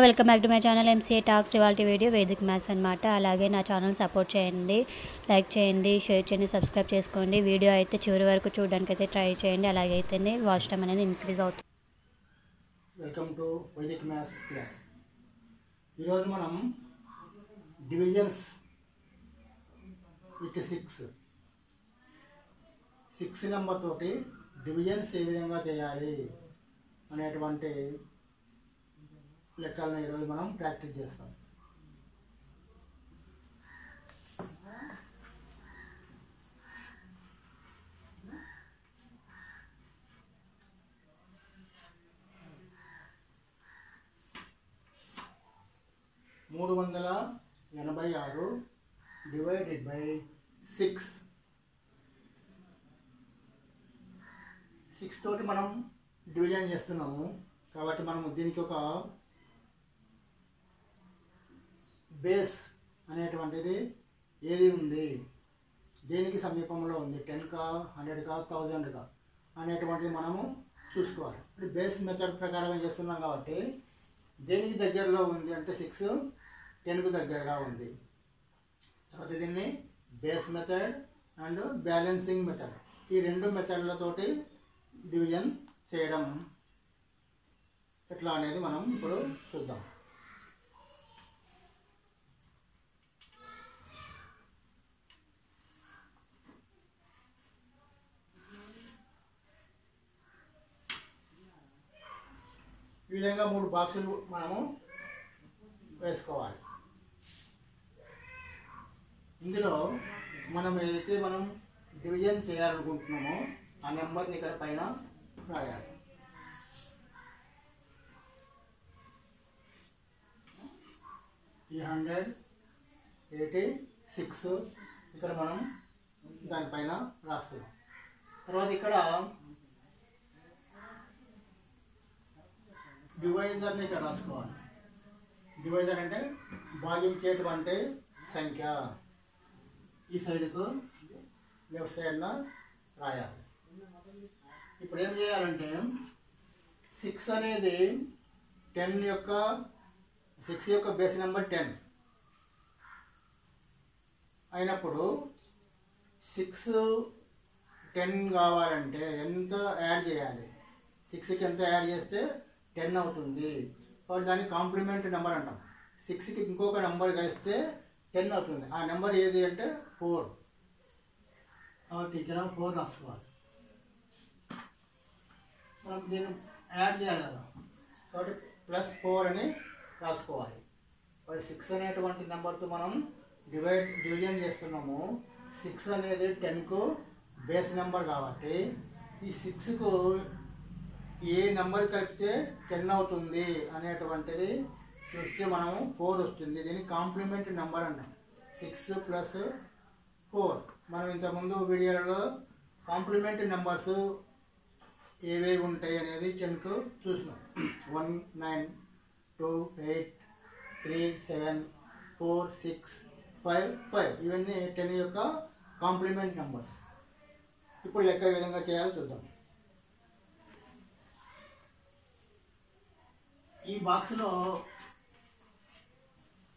Welcome back to my channel MCA talks. ఇవాల్టి video Vedic maths అనమాట. అలాగే నా ఛానల్ సపోర్ట్ చేయండి, లైక్ చేయండి, షేర్ చేయండి, సబ్స్క్రైబ్ చేసుకోండి. వీడియో అయితే చివరి వరకు చూడడానికి అయితే ట్రై చేయండి. అలాగే అయితేనే వాచ్ టైం అనేది ఇంక్రీజ్ అవుతుంది. Welcome to Vedic maths class. ఈరోజు మనం డివిజన్స్ విత్ సిక్స్ నెంబర్ తోటి డివిజన్స్ ఏ విధంగా చేయాలి అనేటువంటి లెక్కలను ఈరోజు మనం ప్రాక్టీస్ చేస్తాం. మూడు 386 డివైడెడ్ బై 6 తోటి మనం డివిజన్ చేస్తున్నాము. కాబట్టి మనం దీనికి ఒక బేస్ అనేటువంటిది ఏది ఉంది, దేనికి సమీపంలో ఉంది, 10కా 100కా 1000కా అనేటువంటిది మనము చూసుకోవాలి. ఇప్పుడు బేస్ మెథడ్ ప్రకారంగా చేస్తున్నాం కాబట్టి దేనికి దగ్గరలో ఉంది అంటే 6 10కు దగ్గరగా ఉంది. తర్వాత దీన్ని base method and balancing method, ఈ రెండు మెథడ్లతోటి డివిజన్ చేయడం ఎట్లా అనేది మనం ఇప్పుడు చూద్దాం. ఈ విధంగా 3 బాక్సులు మనము వేసుకోవాలి. ఇందులో మనం ఏదైతే మనం డివిజన్ చేయాలనుకుంటున్నామో ఆ నెంబర్ని ఇక్కడ పైన రాయాలి. ఈ 186 ఇక్కడ మనం దానిపైన రాస్తున్నాం. తర్వాత ఇక్కడ డివైజర్ని ఇక్కడ రాసుకోవాలి. డివైజర్ అంటే భాగించేటువంటి సంఖ్య, ఈ సైడ్కు లెఫ్ట్ సైడ్న రాయాలి. ఇప్పుడు ఏం చేయాలంటే 6 అనేది 6 యొక్క బేస్ నెంబర్ 10 అయినప్పుడు 6 10 కావాలంటే ఎంత యాడ్ చేయాలి? 6కి ఎంత యాడ్ చేస్తే 10 అవుతుంది. కాబట్టి దాన్ని కాంప్లిమెంట్ నెంబర్ అంటాం. 6కి ఇంకొక నెంబర్ కలిస్తే 10 అవుతుంది. ఆ నెంబర్ ఏది అంటే 4. కాబట్టి ఇక్కడ 4 రాసుకోవాలి. మనం దీన్ని యాడ్ చేయాలి కదా, కాబట్టి +4 అని రాసుకోవాలి. కాబట్టి 6 అనేటువంటి నెంబర్తో మనం డివిజన్ చేస్తున్నాము. 6 అనేది 10కు బేస్ నెంబర్ కాబట్టి ఈ 6కు ఏ నెంబర్ కలిపితే 10 అవుతుంది అనేటువంటిది చూస్తే మనము 4 వస్తుంది. దీన్ని కాంప్లిమెంట్ నెంబర్ అంటాం. 6 + 4. మనం ఇంతకుముందు వీడియోలలో కాంప్లిమెంట్ నెంబర్స్ ఏవేవి ఉంటాయి అనేది 10కు చూసినాం. 1 9 2 8 3 7 4 6 5 5 ఇవన్నీ 10 యొక్క కాంప్లిమెంట్ నెంబర్స్. ఇప్పుడు లెక్క ఏ విధంగా చేయాలో చూద్దాం. ఈ బాక్స్లో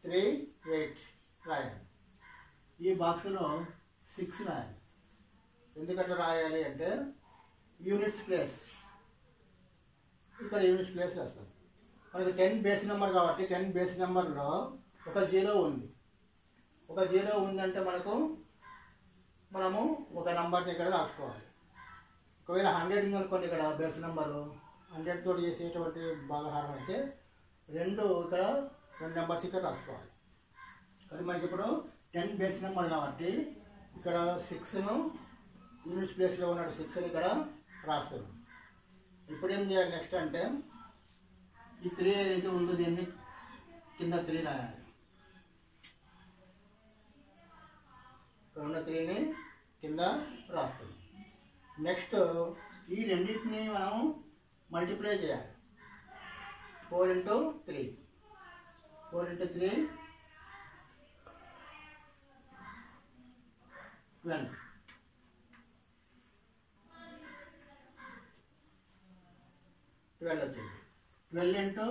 3 8 రాయాలి. ఈ బాక్స్లో 6 రాయాలి. ఎందుకంటే రాయాలి అంటే యూనిట్స్ ప్లేస్, ఇక్కడ యూనిట్స్ ప్లేస్ వేస్తాం. మనకి 10 బేస్ నెంబర్ కాబట్టి 10 బేస్ నెంబర్లో ఒక 0 ఉంది. ఒక 0 ఉందంటే మనము ఒక నెంబర్ని ఇక్కడ రాసుకోవాలి. ఒకవేళ 100 ఉందనుకోండి, ఇక్కడ బేస్ నెంబరు 100 తోటి చేసేటువంటి భాగహారం అయితే రెండు నెంబర్స్ ఇక్కడ రాసుకోవాలి. కానీ మనకి ఇప్పుడు 10 బేస్ నెంబర్ కాబట్టి ఇక్కడ 6ను యూనిట్స్ ప్లేస్లో ఉన్నట్టు 6ని ఇక్కడ రాస్తున్నాం. ఇప్పుడు ఏం చేయాలి నెక్స్ట్ అంటే ఈ 3 ఏదైతే ఉందో దీన్ని కింద 3 రాయాలి. ఇక్కడ ఉన్న 3ని కింద రాస్తున్నాం. నెక్స్ట్ ఈ రెండింటిని మనం మల్టిప్లై చేయాలి. 4 × 3 12. 12 వచ్చింది. 12 ×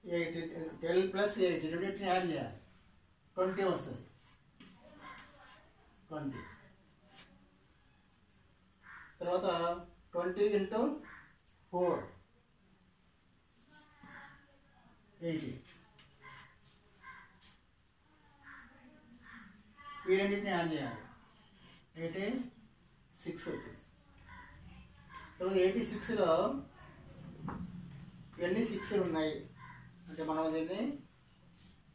8 12 ప్లస్ 8 రెండింటిని యాడ్ చేయాలి 20 వస్తుంది 20 తర్వాత 20 ఇంటూ 4 80 ఈ రెండింటిని యాడ్ చేయాలి 86 అవుతుంది తర్వాత 86లో ఎన్ని 6 ఉన్నాయి అంటే మనం దీన్ని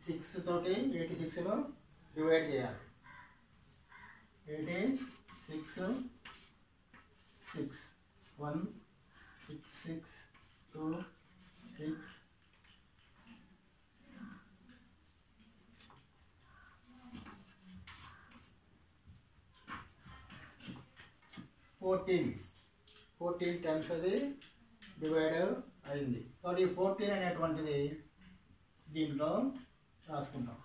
6 తోటి 86లో డివైడ్ చేయాలి 86 6 1 6 6 2 6 14 టైమ్స్ అది డివైడ్ అయింది కాబట్టి ఈ 14 అనేటువంటిది దీంట్లో రాసుకుంటాం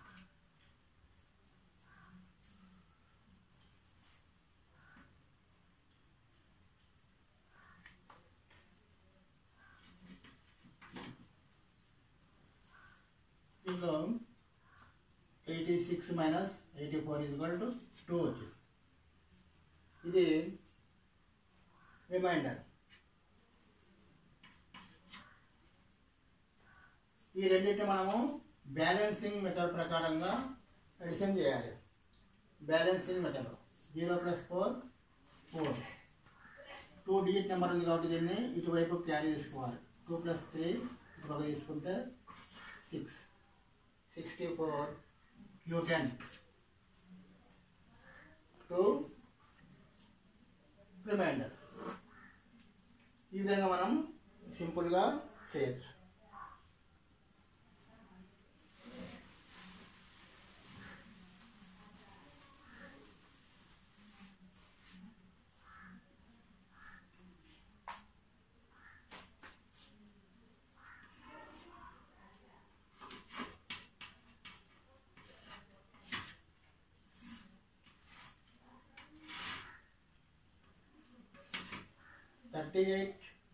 దీంట్లో 86 మైనస్ 84 ఈక్వల్ టు 2 వచ్చింది ఇది రిమైండర్ ఈ రెండింటిని మనము బ్యాలెన్సింగ్ మెథడ్ ప్రకారంగా అడిషన్ చేయాలి balancing method 0 plus 4 4 2 digit number ఉంది కాబట్టి దీన్ని ఇటువైపు క్యారీ తీసుకోవాలి 2 ప్లస్ 3 ఇటువైపు తీసుకుంటే 6 64 Q10 2 రిమైండర్ ఈ విధంగా మనం సింపుల్గా చేయొచ్చు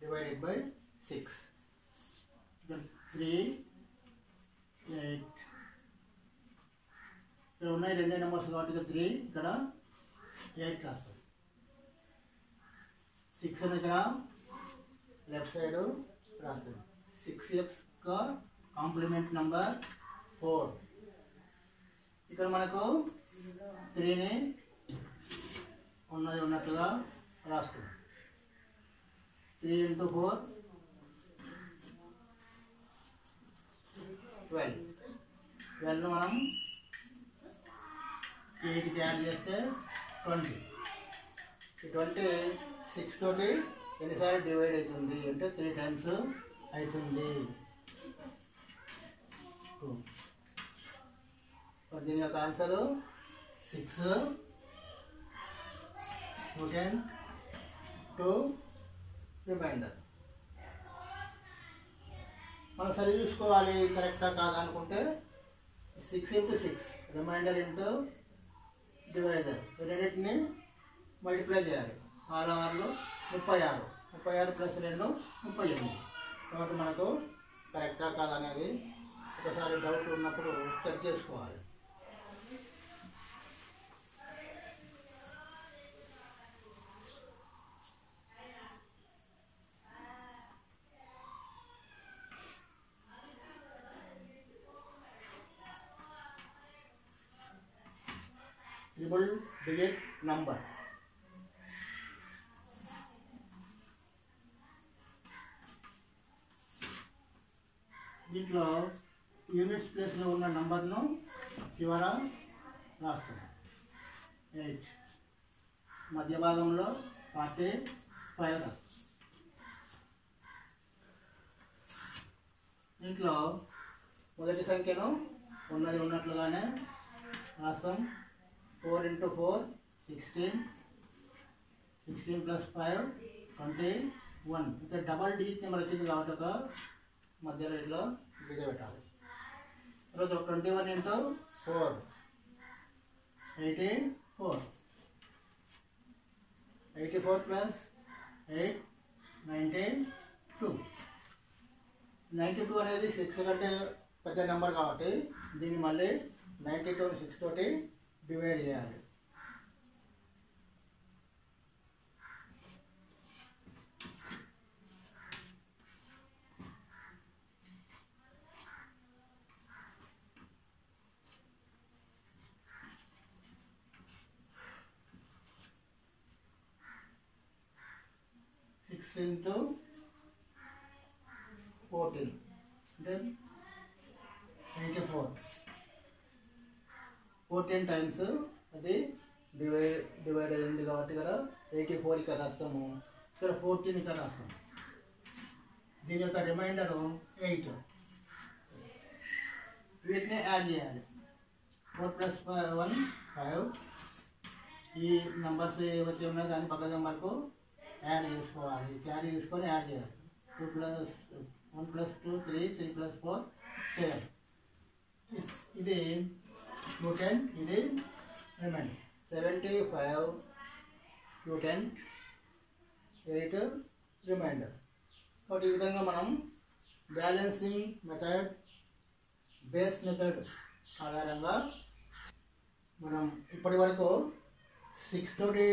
divided by 6 3 8 ఇక్కడ ఉన్నాయి రెండే నెంబర్స్ కాబట్టి 3 ఇక్కడ 8 రాస్తాం 6 అని ఇక్కడ లెఫ్ట్ సైడ్ రాస్తాం 6x का కాంప్లిమెంట్ నెంబర్ 4 ఇక్కడ మనకు 3ని ఉన్నట్టుగా రాస్తాం 3 into 4 12 మనం 8కి యాడ్ చేస్తే 20 ఈ 20 6 తోటి ఎన్నిసార్లు డివైడ్ అవుతుంది అంటే 3 టైమ్స్ అవుతుంది 2 దీని యొక్క ఆన్సర్ 6 10 2 రిమైండర్ మనం సరి చూసుకోవాలి కరెక్టా కాదా అనుకుంటే 6 into 6 రిమైండర్ ఇంటూ డివైడర్ రెండింటిని మల్టిప్లై చేయాలి 6 6 36 36 ప్లస్ 2 38 కాబట్టి మనకు కరెక్టా కాదా అనేది ఒకసారి డౌట్ ఉన్నప్పుడు చెక్ చేసుకోవాలి ట్రిపుల్ డిజిట్ నంబర్ దీంట్లో యూనిట్స్ ప్లేస్లో ఉన్న నంబర్ను చివర రాస్తాం 8 మధ్య భాగంలో 45 దీంట్లో మొదటి సంఖ్యను ఉన్నట్లుగానే రాస్తాం 4 into 4 16 16 plus 5 21 ఇక్కడ డబల్ డిజిట్ నెంబర్ వచ్చింది కాబట్టి ఒక మధ్యలో ఇట్లా గీత పెట్టాలి తర్వాత 21 into 4 84 84 plus 8 92 92 అనేది 6 కంటే పెద్ద నెంబర్ కాబట్టి దీన్ని మళ్ళీ 92 6 తోటి డివైడ్ చేయాలి. సిక్స్ ఇంటూ 14 అంటే 84. 14 టైమ్స్ అది డివైడ్ అయింది కాబట్టి ఇక్కడ 84 ఇక్కడ రాస్తాము, ఇక్కడ 14 ఇక్కడ రాస్తాము. దీని యొక్క రిమైండరు 8. వీటిని యాడ్ చేయాలి. 4 + 1 5. ఈ నెంబర్స్ ఏవైతే ఉన్నాయో దాని పక్క నెంబర్కు యాడ్ చేసుకోవాలి. క్యారీ తీసుకొని యాడ్ చేయాలి. 2 + 1 + 2 3, 3 + 4 7. ఇది 210, ఇది రిమైండర్ 75 210 8 రిమైండర్. కాబట్టి ఈ విధంగా మనం బ్యాలెన్సింగ్ మెథడ్, బేస్ మెథడ్ ఆధారంగా మనం ఇప్పటి వరకు 6 తోటి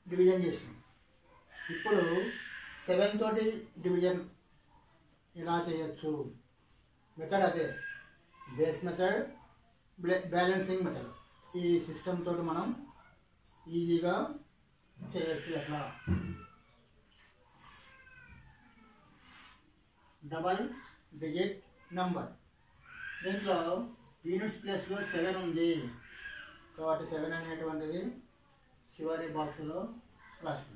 డివిజన్ చేసాం. ఇప్పుడు 7 తోటి డివిజన్ ఎలా చేయొచ్చు మెథడ్ అదే, బేస్ మెథడ్, బ్యాలెన్సింగ్ మెథడ్. ఈ సిస్టమ్ తోటి మనం ఈజీగా చేయొచ్చు. ఎట్లా? డబల్ డిజిట్ నంబర్, దీంట్లో యూనిట్స్ ప్లేస్లో 7 ఉంది కాబట్టి 7 అనేటువంటిది చివరి బాక్స్లో రాసిన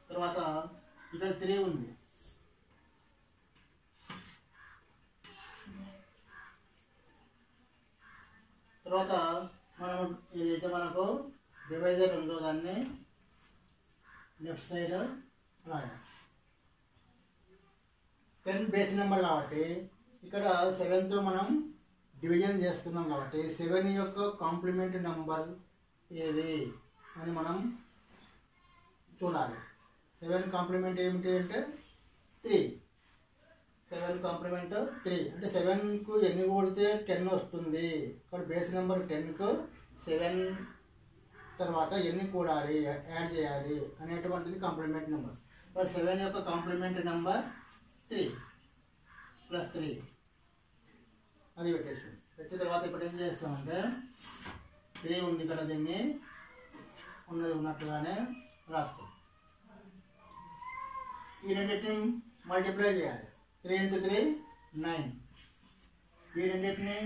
తర్వాత ఇక్కడ 3 ఉంది. తర్వాత మనం ఏదైతే మనకు డివైజర్ ఉందో దాన్ని లెఫ్ట్ సైడ్ రాయాలి. 10 బేస్ నెంబర్ కాబట్టి ఇక్కడ 7తో మనం డివిజన్ చేస్తున్నాం కాబట్టి 7 యొక్క కాంప్లిమెంట్ నెంబర్ ఏది అని మనం చూడాలి. 7 కాంప్లిమెంట్ ఏమిటి అంటే 3. 7 కాంప్లిమెంట్ 3 అంటే 7కు ఎన్ని కూడితే 10 వస్తుంది. కాబట్టి బేస్ నెంబర్ 10కు 7 తర్వాత ఎన్ని కూడాలి, యాడ్ చేయాలి అనేటువంటిది కాంప్లిమెంట్ నెంబర్. కాబట్టి 7 యొక్క కాంప్లిమెంట్ నెంబర్ 3 + 3 అది పెట్టేసి పెట్టిన తర్వాత ఇప్పుడు ఏం చేస్తామంటే 3 ఉంది ఇక్కడ, దీన్ని ఉన్నట్టుగానే రాస్తాం. ఈ రెండింటిని మల్టిప్లై చేయాలి. 3 × 3 9. ఈ రెండింటిని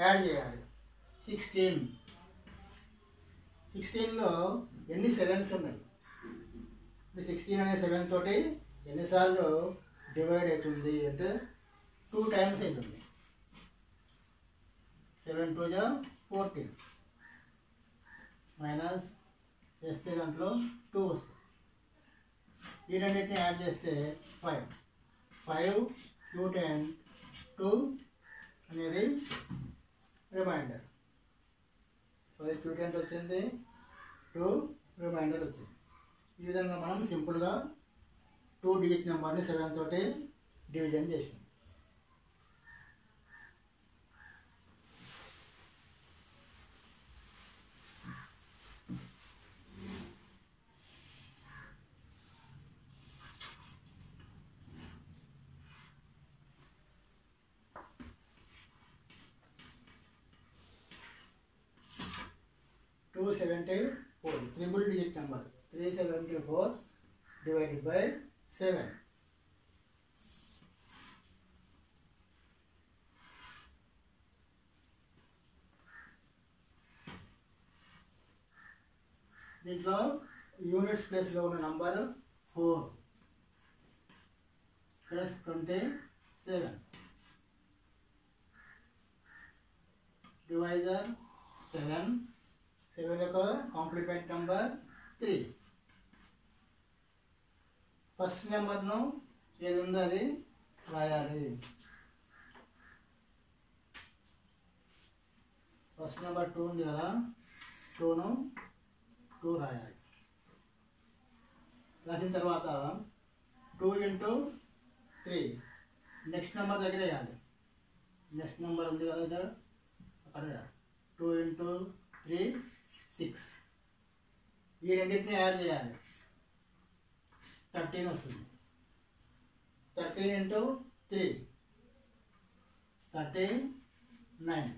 యాడ్ చేయాలి. 16. 16లో ఎన్ని 7s ఉన్నాయి? 16 అనే 7 తోటి ఎన్నిసార్లు డివైడ్ అవుతుంది అంటే 2 టైమ్స్ అవుతుంది. 7 2 = 14 మైనస్ చేస్తే దాంట్లో 2 వస్తుంది. ఈ రెండింటిని యాడ్ చేస్తే 5. 5 2 10 2 అనేది రిమైండర్. 5 2 10 వచ్చింది, 2 రిమైండర్ వచ్చింది. ఈ విధంగా మనం సింపుల్గా 2 డిజిట్ నెంబర్ని 7 తోటి డివిజన్ చేసాం. Two 74 triple digit number 374 divided by 7. దీంట్లో యూనిట్స్ ప్లేస్లో ఉన్న నంబర్ 4 ప్లస్ 27 డివైజర్ 7 యొక్క కాంప్లిమెంట్ నెంబర్ 3. ఫస్ట్ నెంబర్ను ఏది ఉందో అది రాయాలి. ఫస్ట్ నెంబర్ 2 ఉంది కదా, 2ను 2 రాయాలి. రాసిన తర్వాత 2 × 3 నెక్స్ట్ నెంబర్ దగ్గర వేయాలి. నెక్స్ట్ నెంబర్ ఉంది కదా దగ్గర, అక్కడ 2 × 3 6. ఈ రెండింటిని యాడ్ చేయాలి. 13 వస్తుంది. 13 × 3 39.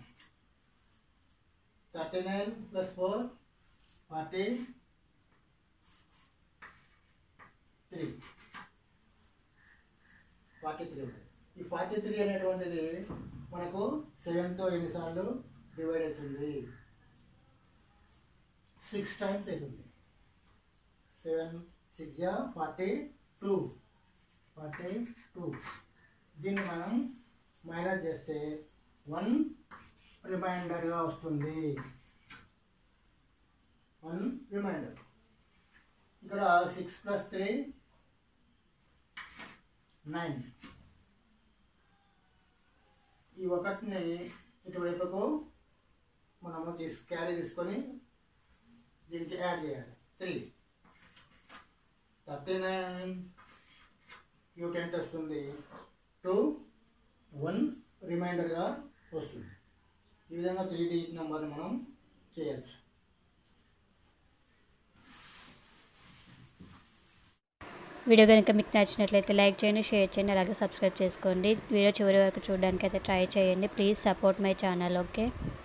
39 + 4 43. ఈ 43 అనేటువంటిది మనకు 7తో ఎన్నిసార్లు డివైడ్ అవుతుంది? 6 టైమ్స్ అవుతుంది. 7 6 42. దీన్ని మనం మైనస్ చేస్తే 1 రిమైండర్గా వస్తుంది. 1 రిమైండర్. ఇక్కడ 6 + 3 9. ఈ ఒకటిని ఇటువైపుకు మనము క్యారీ తీసుకొని దీనికి యాడ్ చేయాలి. 3 39 10 వస్తుంది. 2 1 రిమైండర్గా వస్తుంది. ఈ విధంగా 3 డిజిట్ నెంబర్ని మనం చేయొచ్చు. వీడియో కనుక మీకు నచ్చినట్లయితే లైక్ చేయండి, షేర్ చేయండి, అలాగే సబ్స్క్రైబ్ చేసుకోండి. వీడియో చివరి వరకు చూడడానికి అయితే ట్రై చేయండి. Please support my channel. Okay.